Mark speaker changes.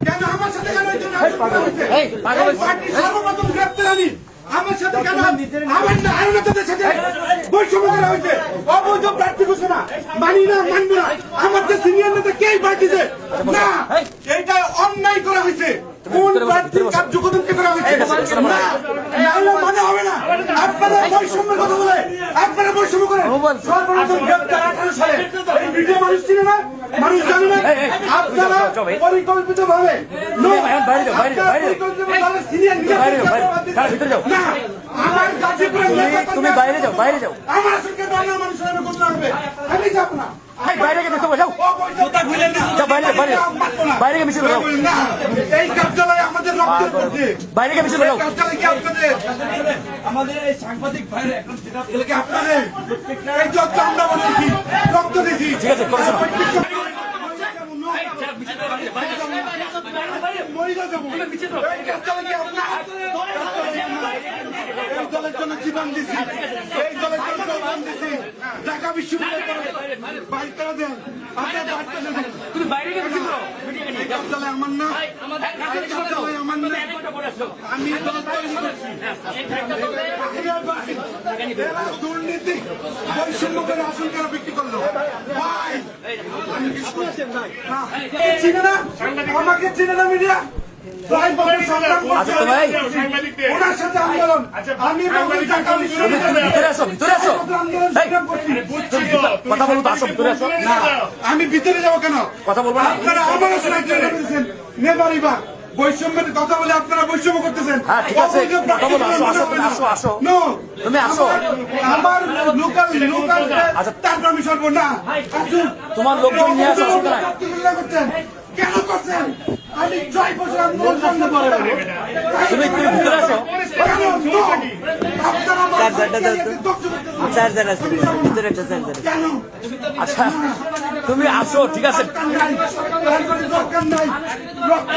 Speaker 1: কেন আমার সাথে কেন সর্বপ্রথম গ্রেপ্তার আমি আমার সাথে কেন আমার না আইনতাদের সাথে বৈষম্য করা হয়েছে অবৈধ প্রার্থী ঘোষণা মানি না মানবো না আমার যে সিনিয়র নেতা কে পার্টিতে না এইটা অন্যায় করা হয়েছে কোন প্রার্থীর কার্যক্রমকে করা হয়েছে না মানে হবে না আপনারা বৈষম্যের কথা বলে আপনারা বৈষম্য করেন সর্বপ্রথম গ্রেপ্তার 18 সালে এই ভিডিও মানুষ চিনে না মানুষ জানে না আপনারা পরিকল্পিত ভাবে আমার
Speaker 2: তুমি বাইরে যাও
Speaker 1: আমার সঙ্গে বাংলা মানুষের আমি করতে হবে আমি যাব না
Speaker 2: বাইরে গিয়ে দেখো যাও বাইরে গিয়ে মিছিল করো
Speaker 1: না এই কার্যালয়ে আমাদের রক্তের পড়ছে
Speaker 2: বাইরে গিয়ে মিছিল করো
Speaker 1: কার্যালয় কি আপনাদের আমাদের এই সাংবাদিক ভাইরা এখন যেটা এলাকা আপনাদের এই যত আমরা বলেছি রক্ত দিয়েছি
Speaker 2: ঠিক আছে করো
Speaker 1: এই দলের জন্য জীবন দিছি এই দলের জন্য জীবন দিছি ঢাকা বিশ্ববিদ্যালয় বাড়িতে দেন আপনার বাড়িতে দেন
Speaker 2: তুমি বাইরে গিয়ে মিছিল করো
Speaker 1: এই কার্যালয় আমার না এই কার্যালয় আমার না আমি দল তৈরি করছি এরা দুর্নীতি বৈষম্য করে আসন কেন বিক্রি করলো ভাই চিনে না আমাকে চিনে না মিডিয়া ওনার সাথে আন্দোলন আমি
Speaker 2: ভিতরে আসো কথা বলবো আসো ভিতরে আসো
Speaker 1: না আমি ভিতরে যাবো কেন
Speaker 2: কথা বলবো না
Speaker 1: আপনারা আমারও বলতেছেন নেবারিবা বৈষম্যের কথা বলে আপনারা বৈষম্য করতেছেন
Speaker 2: হ্যাঁ ঠিক আছে কথা বলো আসো তুমি আসো
Speaker 1: আমার লোকাল তারপর আমি সরবো না
Speaker 2: তোমার লোকজন নিয়ে আসো
Speaker 1: করছেন কেন করছেন আমি 6 বছর আন্দোলন সামনে
Speaker 2: তুমি ভিতরে আসো
Speaker 3: চার্জার আছে ভিতরে একটা চার্জার
Speaker 2: আচ্ছা তুমি আসো ঠিক আছে
Speaker 1: দরকার নাই রক্ত